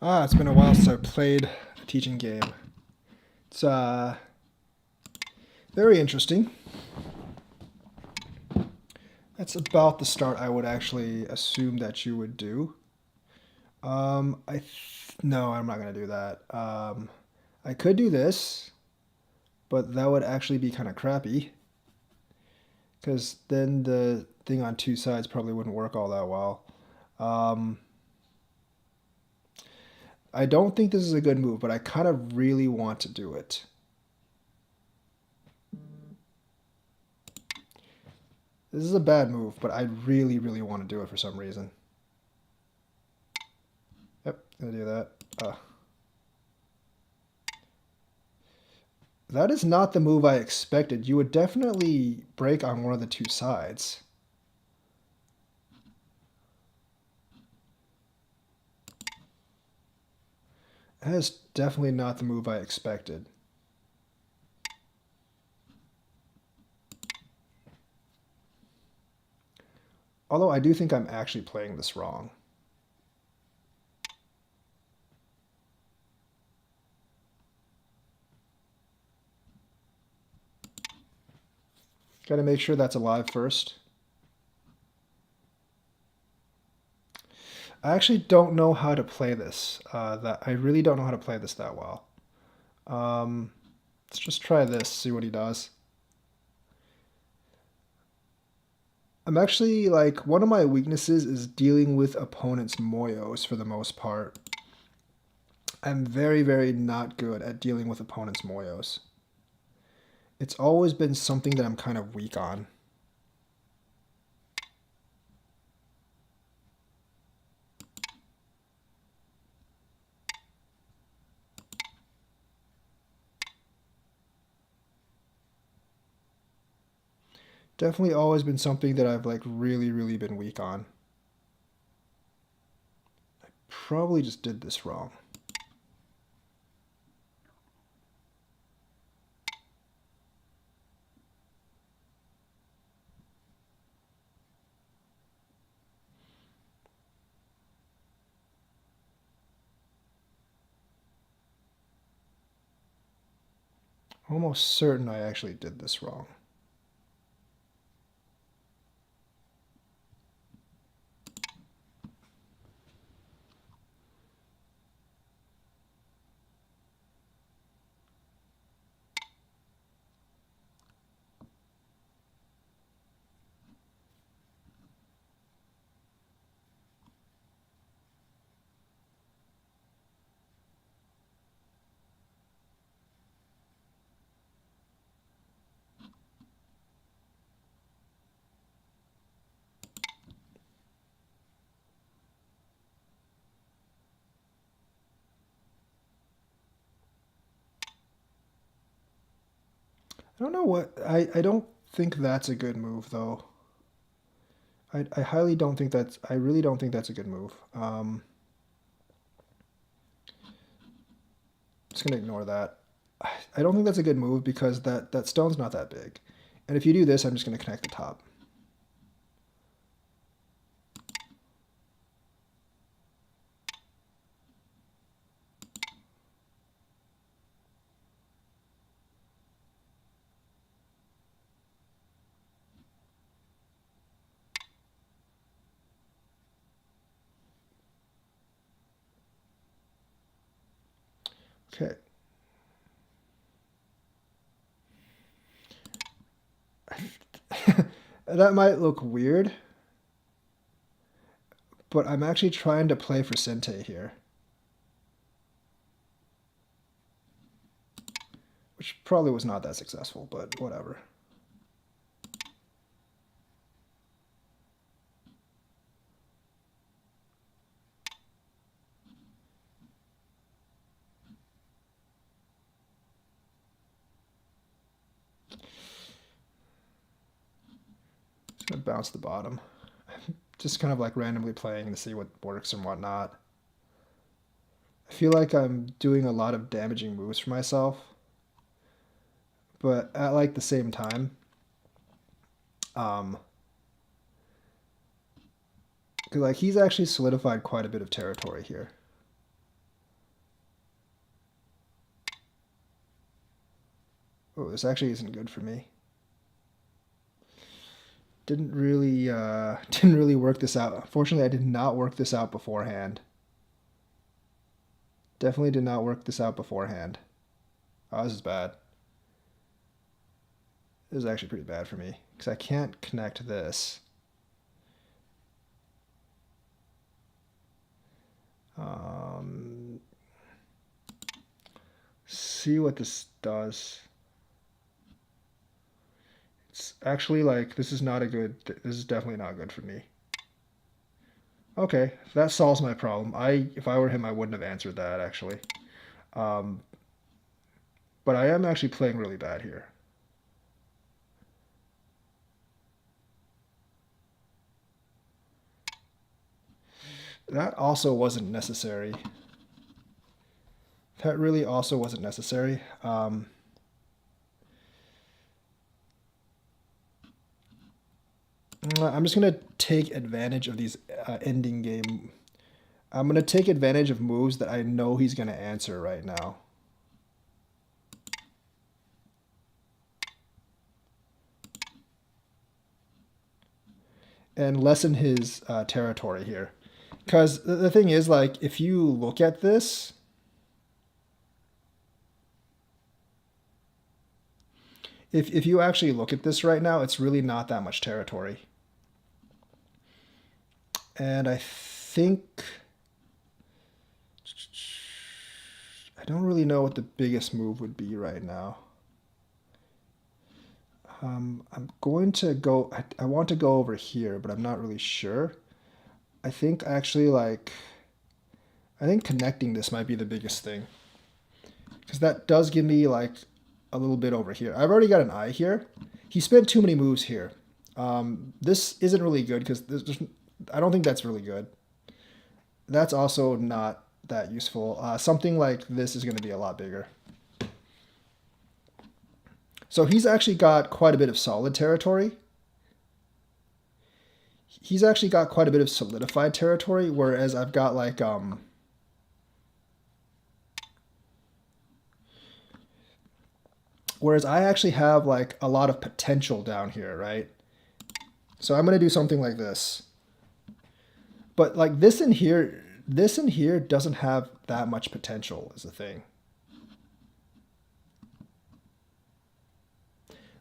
It's been a while since I played a teaching game. It's very interesting. That's about the start I would actually assume that you would do. No, I'm not gonna do that. I could do this, but that would actually be kind of crappy because then the thing on two sides probably wouldn't work all that well. Um, I don't think this is a good move, but I kind of really want to do it. This is a bad move, but I really, really want to do it for some reason. Yep, gonna do that. That is not the move I expected. You would definitely break on one of the two sides. That is definitely not the move I expected. Although I do think I'm actually playing this wrong. Gotta make sure that's alive first. I actually don't know how to play this. I really don't know how to play this that well. Let's just try this, see what he does. I'm actually, like, one of my weaknesses is dealing with opponents' moyos for the most part. I'm very, very not good at dealing with opponents' moyos. It's always been something that I'm kind of weak on. Definitely always been something that I've like really, really been weak on. I probably just did this wrong. Almost certain I actually did this wrong. I don't know what I don't think that's a good move though. I highly don't think that's I really don't think that's a good move. Just gonna ignore that. I don't think that's a good move because that stone's not that big. And if you do this, I'm just gonna connect the top. Okay. That might look weird, but I'm actually trying to play for Sente here. Which probably was not that successful, but whatever. Just gonna bounce the bottom. Just kind of like randomly playing to see what works and whatnot. I feel like I'm doing a lot of damaging moves for myself, but at like the same time, um, cause like he's actually solidified quite a bit of territory here. Oh, this actually isn't good for me. Didn't really didn't really work this out. Unfortunately, I did not work this out beforehand. Definitely did not work this out beforehand. Oh, this is bad. This is actually pretty bad for me because I can't connect this. See what this does. It's actually like, this is not a good, this is definitely not good for me. Okay, that solves my problem. If I were him, I wouldn't have answered that actually. Um, but I am actually playing really bad here. That also wasn't necessary. That really also wasn't necessary. I'm just going to take advantage of these ending game. I'm going to take advantage of moves that I know he's going to answer right now. And lessen his territory here. Because the thing is, like, if you look at this, if you actually look at this right now, it's really not that much territory. And I think, I don't really know what the biggest move would be right now. I'm going to go, I want to go over here, but I'm not really sure. I think actually, like, I think connecting this might be the biggest thing. Because that does give me, like, a little bit over here. I've already got an eye here. He spent too many moves here. This isn't really good because I don't think that's really good. That's also not that useful. Something like this is going to be a lot bigger. So he's actually got quite a bit of solid territory. He's actually got quite a bit of solidified territory, whereas I've got like whereas I actually have like a lot of potential down here, right? So I'm going to do something like this. But like this in here doesn't have that much potential is the thing.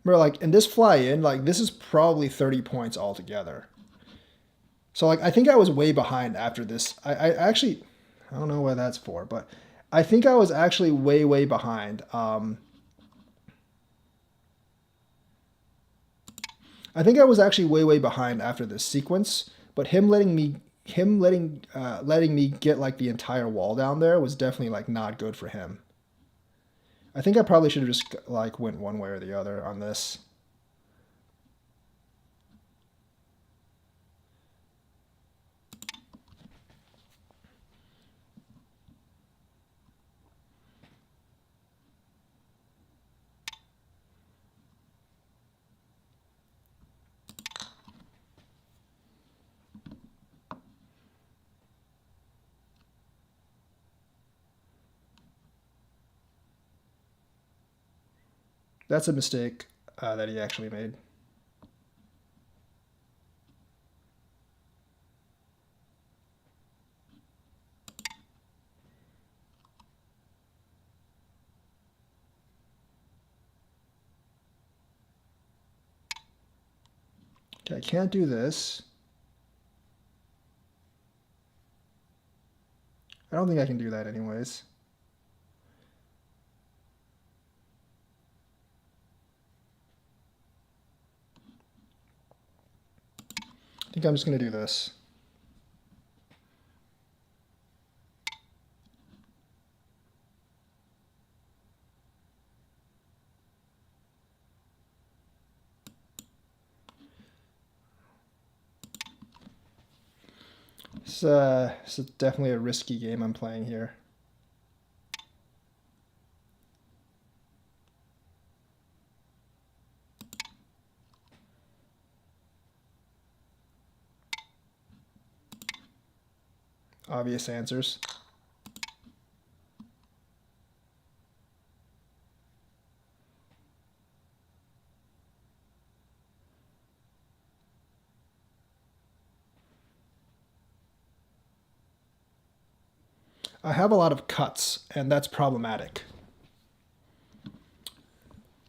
Remember, like, in this fly in, like, this is probably 30 points altogether. So, like, I think I was way behind after this. I actually, I don't know what that's for, but I think I was actually way, way behind. I think I was actually way, way behind after this sequence, but letting me get, like, the entire wall down there was definitely, like, not good for him. I think I probably should have just, like, went one way or the other on this. That's a mistake that he actually made. Okay, I can't do this. I don't think I can do that anyways. I think I'm just going to do this. It's definitely a risky game I'm playing here. Obvious answers. I have a lot of cuts, and that's problematic.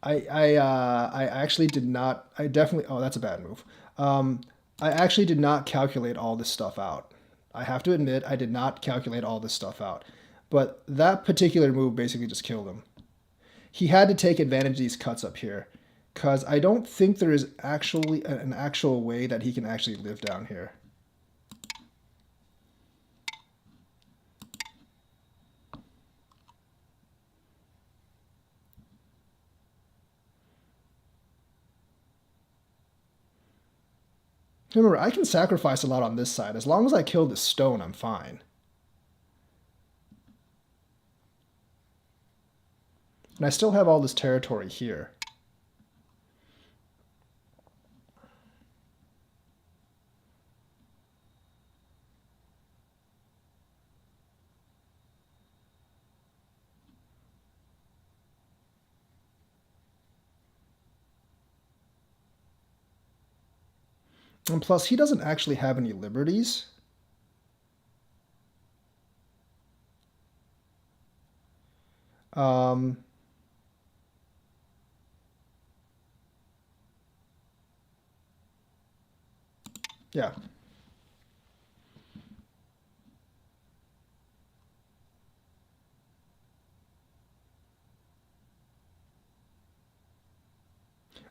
I actually did not. I definitely. Oh, that's a bad move. I actually did not calculate all this stuff out. I have to admit, I did not calculate all this stuff out. But that particular move basically just killed him. He had to take advantage of these cuts up here, because I don't think there is actually an actual way that he can actually live down here. Remember, I can sacrifice a lot on this side. As long as I kill this stone, I'm fine. And I still have all this territory here. And plus, he doesn't actually have any liberties. Um, yeah.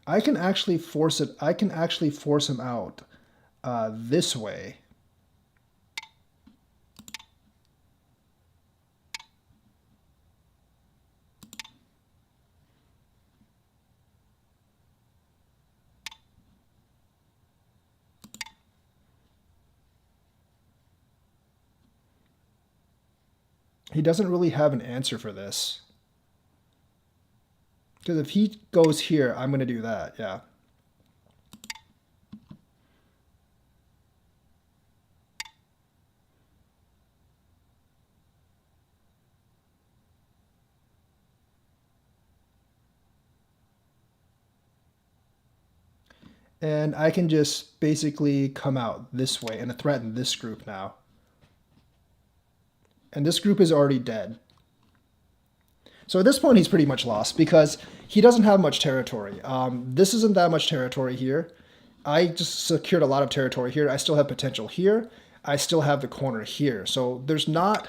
I can actually force it. I can actually force him out this way. He doesn't really have an answer for this. Because if he goes here, I'm going to do that, yeah. And I can just basically come out this way and threaten this group now. And this group is already dead. So at this point, he's pretty much lost because he doesn't have much territory. This isn't that much territory here. I just secured a lot of territory here. I still have potential here. I still have the corner here. So there's not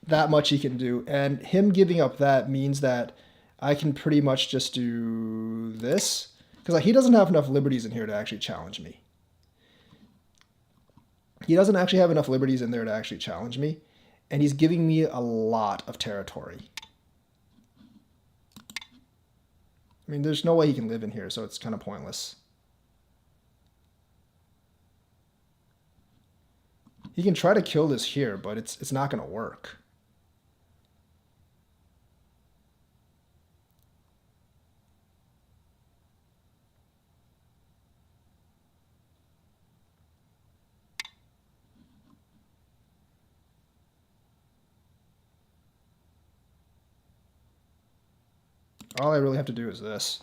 that much he can do. And him giving up that means that I can pretty much just do this. Because he doesn't have enough liberties in here to actually challenge me. He doesn't actually have enough liberties in there to actually challenge me. And he's giving me a lot of territory. I mean, there's no way he can live in here, so it's kind of pointless. He can try to kill this here, but it's not going to work. All I really have to do is this.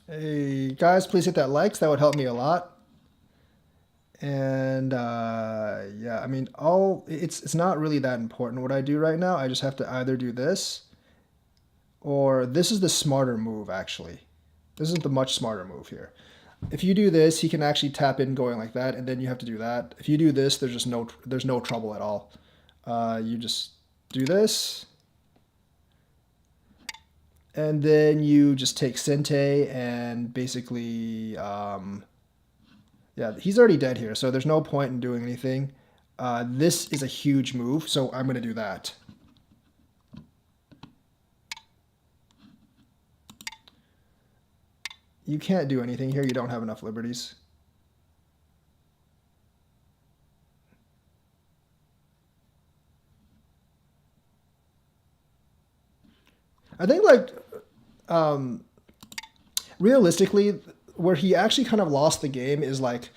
Hey, guys, please hit that likes. That would help me a lot. And yeah, I mean, it's not really that important what I do right now. I just have to either do this or this is the smarter move, actually. This is the much smarter move here. If you do this, he can actually tap in going like that, and then you have to do that. If you do this, there's no trouble at all. You just do this, and then you just take Sente and basically, yeah, he's already dead here, so there's no point in doing anything. This is a huge move, so I'm going to do that. You can't do anything here. You don't have enough liberties. I think, like, realistically, where he actually kind of lost the game is, like,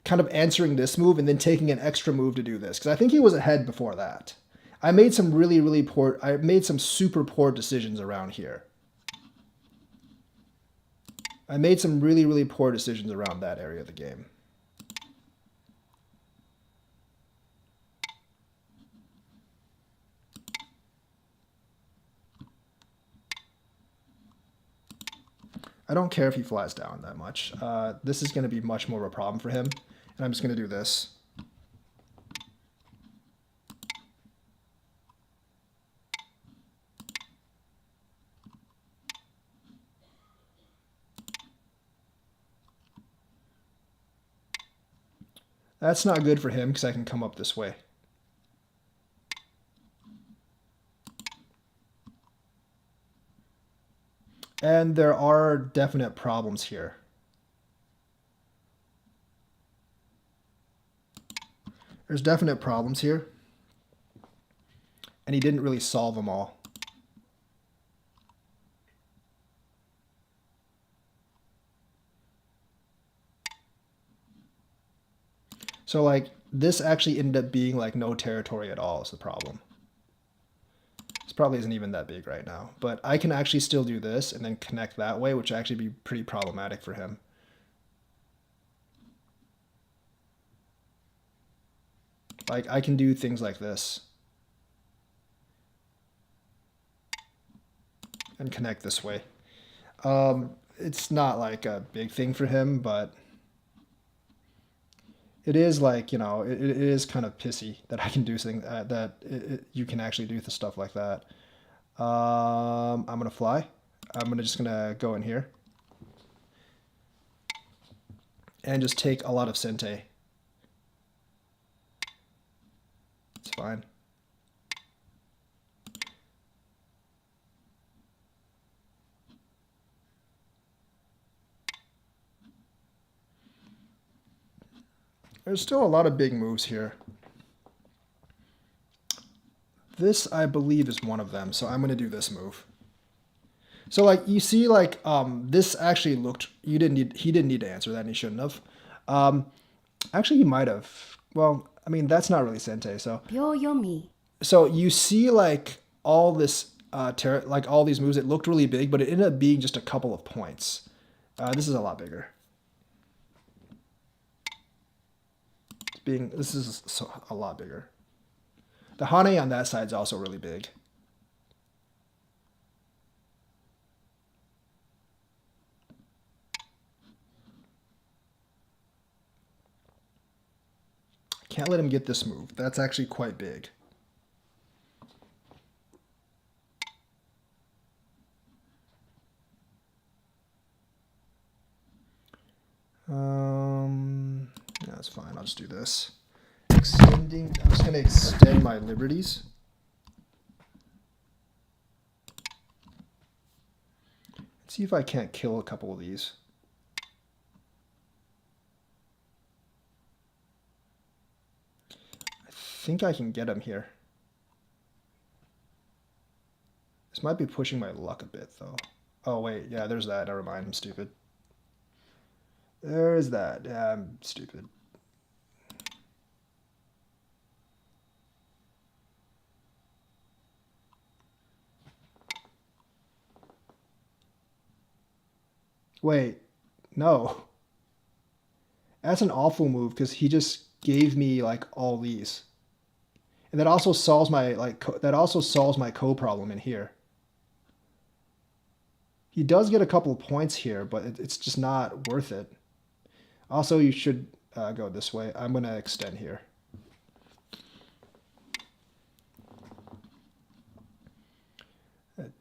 kind of answering this move and then taking an extra move to do this. Because I think he was ahead before that. I made some really, really poor... I made some super poor decisions around here. I made some really, really poor decisions around that area of the game. I don't care if he flies down that much. This is going to be much more of a problem for him. And I'm just going to do this. That's not good for him because I can come up this way. And there are definite problems here. There's definite problems here. And he didn't really solve them all. So like this actually ended up being like no territory at all is the problem. This probably isn't even that big right now, but I can actually still do this and then connect that way, which would actually be pretty problematic for him. Like I can do things like this and connect this way. It's not like a big thing for him, but it is like, you know, it is kind of pissy that I can do things you can actually do the stuff like that. I'm going to fly. I'm just going to go in here and just take a lot of Sente. It's fine. There's still a lot of big moves here. This, I believe, is one of them, so I'm going to do this move. So, like, you see, like, this actually looked... He didn't need to answer that, and he shouldn't have. Actually, he might have. Well, I mean, that's not really Sente, so... So, you see, like, all this... like, all these moves, it looked really big, but it ended up being just a couple of points. This is a lot bigger. This is a lot bigger. The Hane on that side is also really big. Can't let him get this move. That's actually quite big. That's fine. I'll just do this. I'm just going to extend my liberties. Let's see if I can't kill a couple of these. I think I can get him here. This might be pushing my luck a bit, though. Oh, wait. Yeah, there's that. Never mind. I'm stupid. There's that. Yeah, I'm stupid. Wait, no. That's an awful move because he just gave me like all these. And that also solves my co problem in here. He does get a couple of points here, but it's just not worth it. Also, you should go this way. I'm going to extend here.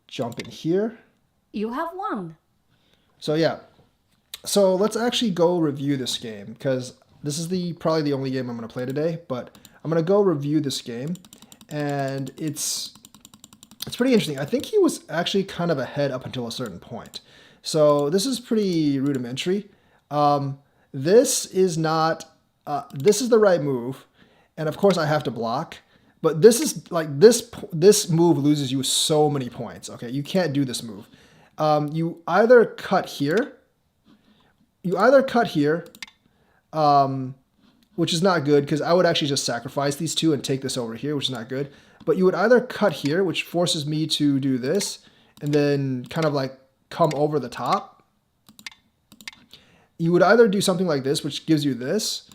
Jump in here. You have won. So yeah, so let's actually go review this game because this is probably the only game I'm going to play today. But I'm going to go review this game, and it's pretty interesting. I think he was actually kind of ahead up until a certain point. So this is pretty rudimentary. This is not. This is the right move, and of course I have to block. But this is like this move loses you so many points. Okay, you can't do this move. You either cut here, which is not good because I would actually just sacrifice these two and take this over here, which is not good. But you would either cut here, which forces me to do this, and then kind of like come over the top. you would either do something like this, which gives you this,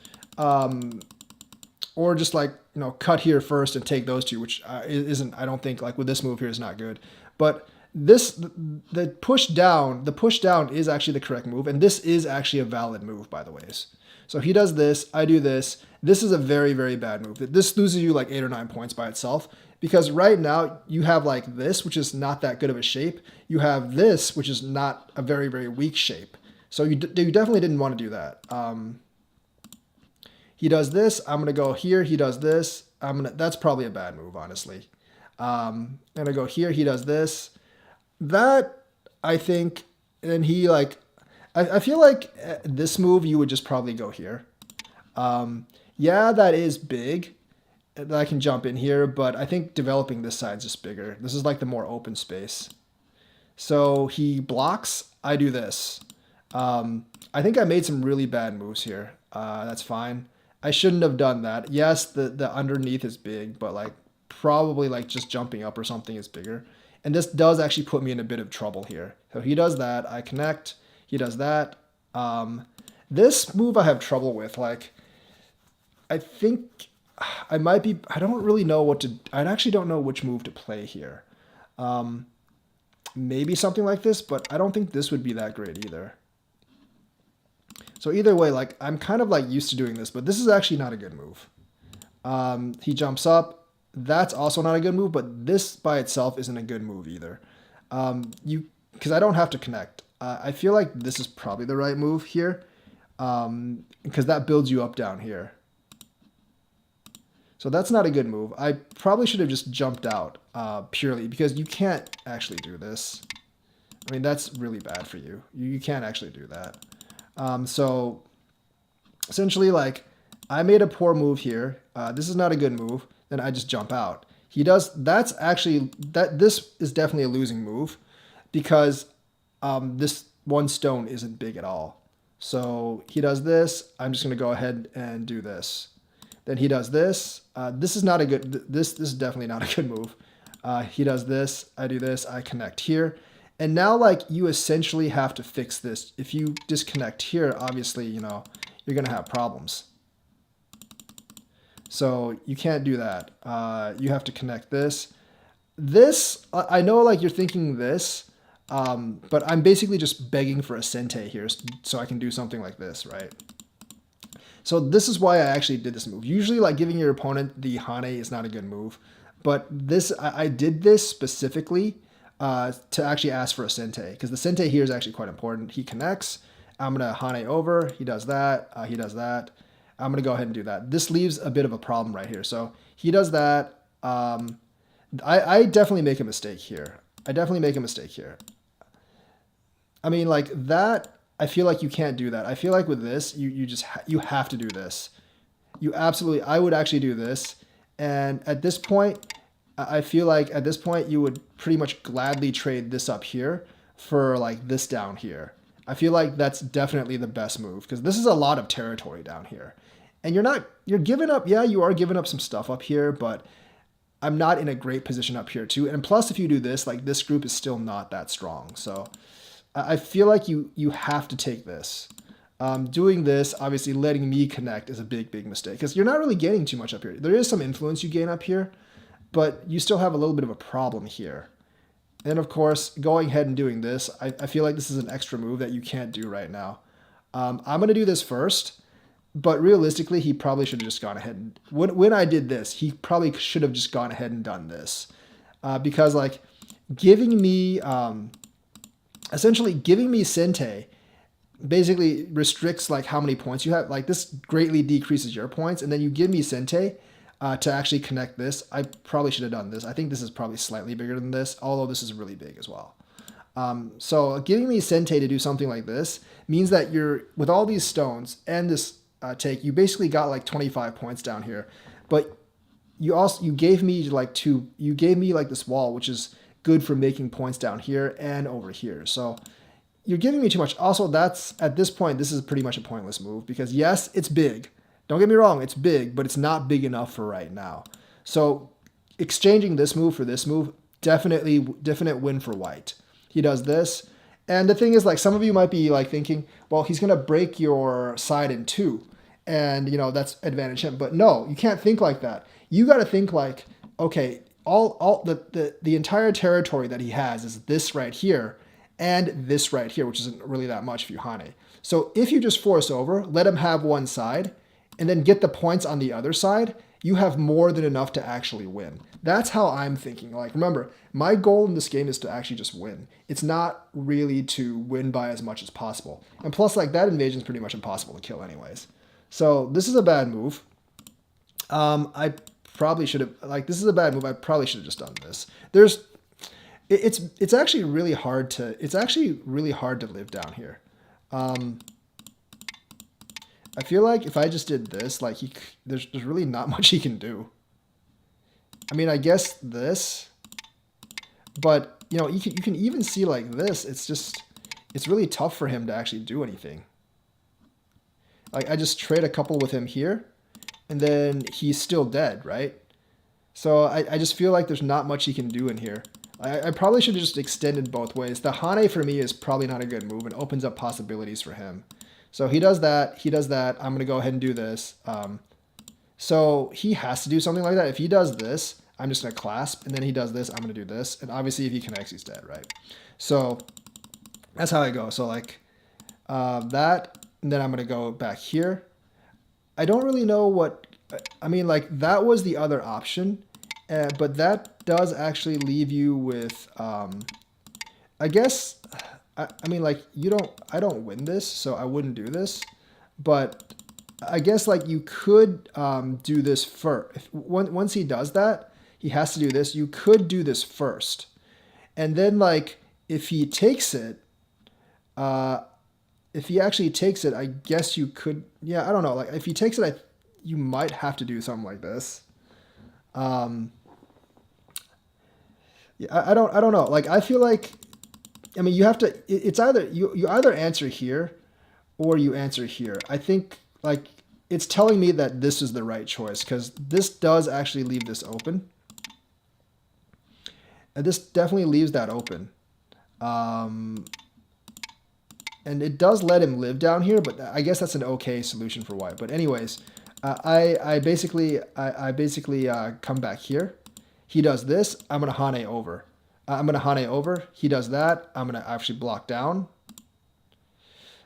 or just like, you know, cut here first and take those two, which isn't, I don't think, like with this move here is not good. But this, the push down is actually the correct move, and this is actually a valid move, by the way. So he does this, I do this. This is a very, very bad move. This loses you like 8 or 9 points by itself, because right now you have like this, which is not that good of a shape. You have this, which is not a very, very weak shape. So you definitely didn't want to do that. He does this. I'm going to go here. He does this. That's probably a bad move, honestly. I'm going to go here. He does this. That, I think, and he like, I feel like this move, you would just probably go here. Yeah, that is big. That I can jump in here, but I think developing this side is just bigger. This is like the more open space. So he blocks. I do this. I think I made some really bad moves here. That's fine. I shouldn't have done that. Yes, the underneath is big, but like probably like just jumping up or something is bigger. And this does actually put me in a bit of trouble here. So he does that. I connect. He does that. This move I have trouble with. Like, I think I might be, I don't really know what to, I actually don't know which move to play here. Maybe something like this, but I don't think this would be that great either. So either way, like I'm kind of like used to doing this, but this is actually not a good move. He jumps up. That's also not a good move, but this by itself isn't a good move either. Because I don't have to connect. I feel like this is probably the right move here, because that builds you up down here. So that's not a good move. I probably should have just jumped out purely because you can't actually do this. I mean, that's really bad for you. You can't actually do that. So essentially, like, I made a poor move here. This is not a good move. Then I just jump out. He does, that's actually, this is definitely a losing move because this one stone isn't big at all. So he does this. I'm just going to go ahead and do this. Then he does this. This is not a good, this is definitely not a good move. He does this. I do this. I connect here. And now, like, you essentially have to fix this. If you disconnect here, obviously, you know, you're going to have problems. So you can't do that. You have to connect this. This, I know, like, you're thinking this, but I'm basically just begging for a sente here so I can do something like this, right? So this is why I actually did this move. Usually, like, giving your opponent the Hane is not a good move. But this, I did this specifically to actually ask for a sente, because the sente here is actually quite important. He connects. I'm going to Hane over. He does that. He does that. I'm going to go ahead and do that. This leaves a bit of a problem right here. So he does that. I definitely make a mistake here. I mean, like, that, I feel like you can't do that. I feel like with this, you have to do this. You absolutely, I would actually do this. And at this point, I feel like at this point, you would pretty much gladly trade this up here for like this down here. I feel like that's definitely the best move because this is a lot of territory down here. And you're giving up, yeah, you are giving up some stuff up here, but I'm not in a great position up here too. And plus, if you do this, like this group is still not that strong. So I feel like you have to take this. Doing this, obviously letting me connect is a big, big mistake because you're not really gaining too much up here. There is some influence you gain up here, but you still have a little bit of a problem here. And of course, going ahead and doing this, I feel like this is an extra move that you can't do right now. I'm going to do this first, but realistically, he probably should have just gone ahead. And when I did this, he probably should have just gone ahead and done this. Because like giving me, essentially giving me sente basically restricts like how many points you have. Like this greatly decreases your points, and then you give me sente to actually connect this. I probably should have done this. I think this is probably slightly bigger than this, although this is really big as well. So giving me sente to do something like this means that you're, with all these stones and this take, you basically got like 25 points down here. But you gave me like this wall, which is good for making points down here and over here. So you're giving me too much. Also, that's, at this point, this is pretty much a pointless move because yes, it's big. Don't get me wrong, it's big, but it's not big enough for right now. So exchanging this move for this move, definite win for white. He does this, And the thing is, like, some of you might be like thinking, well, he's gonna break your side in two, and you know that's advantage him. But no, you can't think like that. You got to think like, okay, all the entire territory that he has is this right here and this right here, which isn't really that much if you Hane. So if you just force over, let him have one side, and then get the points on the other side, you have more than enough to actually win. That's how I'm thinking. Like, remember, my goal in this game is to actually just win. It's not really to win by as much as possible. And plus, like, that invasion is pretty much impossible to kill anyways. So this is a bad move. I probably should have, like, this is a bad move. I probably should have just done this. It's actually really hard to, live down here. I feel like if I just did this, like, there's really not much he can do. I mean, I guess this, but you know, you can even see like this. It's really tough for him to actually do anything. Like, I just trade a couple with him here, and then he's still dead, right? So I just feel like there's not much he can do in here. I probably should have just extended both ways. The Hane for me is probably not a good move and opens up possibilities for him. So he does that. He does that. I'm going to go ahead and do this. So he has to do something like that. If he does this, I'm just going to clasp. And then he does this, I'm going to do this. And obviously if he connects, he's dead, right? So that's how I go. So like that, and then I'm going to go back here. I don't really know what, I mean, like that was the other option. But that does actually leave you with, I guess, I mean, like, I don't win this, so I wouldn't do this. But I guess, like, you could do this first. Once he does that, he has to do this. You could do this first. And then, like, if he takes it, if he actually takes it, I guess you could, yeah, I don't know. Like, if he takes it, you might have to do something like this. Yeah, I don't know. Like, I feel like, I mean, you have to, it's either, you either answer here or you answer here. I think, like, it's telling me that this is the right choice because this does actually leave this open. And this definitely leaves that open. And it does let him live down here, but I guess that's an okay solution for white. But anyways, I basically come back here. He does this. I'm going to Hane over. He does that. I'm going to actually block down.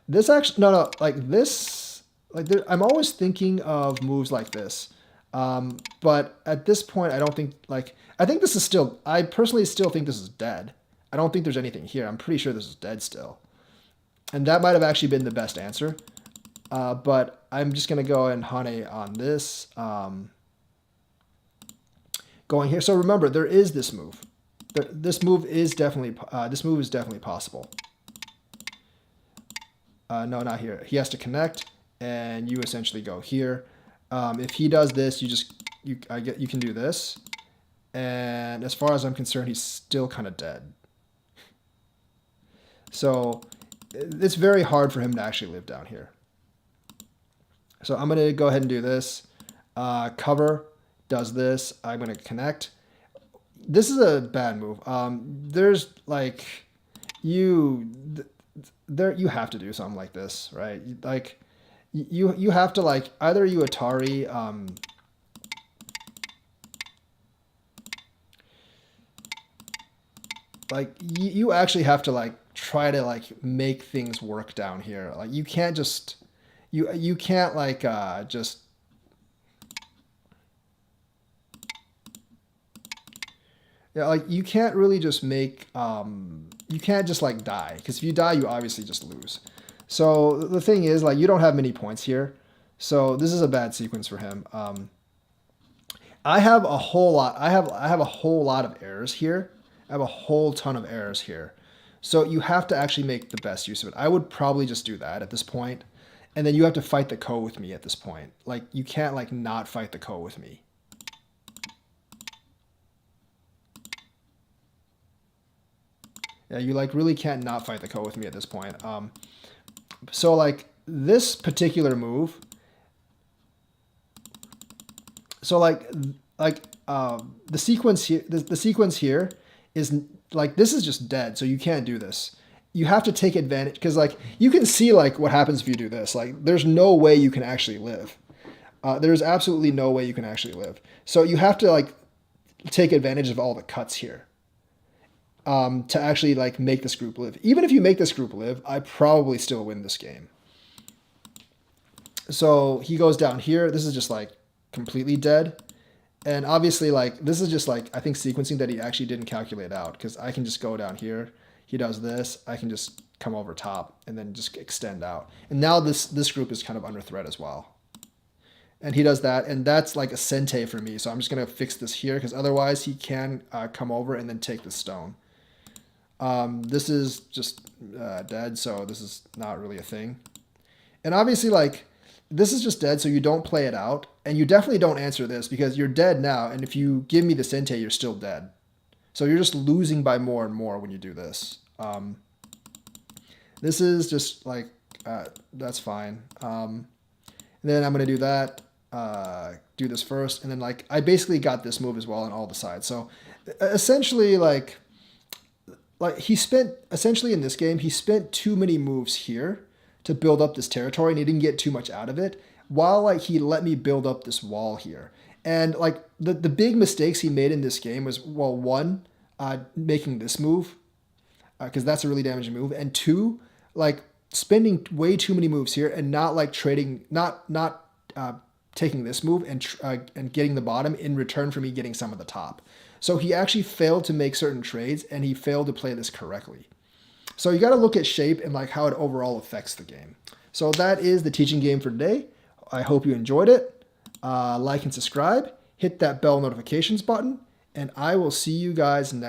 This actually, no, like this, like there, I'm always thinking of moves like this. But at this point, I don't think, like, I think this is still, I personally still think this is dead. I don't think there's anything here. I'm pretty sure this is dead still. And that might have actually been the best answer. But I'm just going to go and Hane on this. Going here. So remember, there is this move. This move is definitely possible. No, not here. He has to connect, and you essentially go here. If he does this, you can do this. And as far as I'm concerned, he's still kind of dead. So it's very hard for him to actually live down here. So I'm going to go ahead and do this. Cover does this. I'm going to connect. This is a bad move. There's like you have to do something like this, right? Like you have to, like, either you Atari like you actually have to, like, try to, like, make things work down here. Like, you can't just you can't, like, just, yeah, like, you can't really just make you can't just, like, die, because if you die, you obviously just lose. So the thing is, like, you don't have many points here, so this is a bad sequence for him. I have a whole lot. I have a whole lot of errors here. I have a whole ton of errors here. So you have to actually make the best use of it. I would probably just do that at this point. And then you have to fight the ko with me at this point. Like, you can't, like, not fight the ko with me. Yeah, you, like, really can't not fight the ko with me at this point. So, like, this particular move. So, like the sequence here, the sequence here is, like, this is just dead. So you can't do this. you have to take advantage, because like you can see like what happens if you do this. Like there's no way you can actually live. There's absolutely no way you can actually live. So you have to like take advantage of all the cuts here to actually like make this group live. Even if you make this group live, I probably still win this game. So he goes down here. This is just like completely dead. And obviously like this is just like I think sequencing that he actually didn't calculate out, because I can just go down here. He does this. I can just come over top and then just extend out. And now this group is kind of under threat as well. And he does that, and that's like a sente for me. So I'm just going to fix this here, because otherwise he can come over and then take the stone. This is just dead, so this is not really a thing. And obviously, like, this is just dead, so you don't play it out. And you definitely don't answer this, because you're dead now, and if you give me the sente, you're still dead. So you're just losing by more and more when you do this. This is just like, that's fine. And then I'm going to do that. Do this first, and then like I basically got this move as well on all the sides. So essentially like he spent essentially in this game he spent too many moves here to build up this territory, and he didn't get too much out of it, while like he let me build up this wall here. And like the big mistakes he made in this game was, well, one, making this move, because that's a really damaging move, and two, like spending way too many moves here and not like trading, not taking this move and getting the bottom in return for me getting some of the top. So he actually failed to make certain trades, and he failed to play this correctly. So you got to look at shape and like how it overall affects the game. So that is the teaching game for today. I hope you enjoyed it. Like and subscribe. Hit that bell notifications button, and I will see you guys next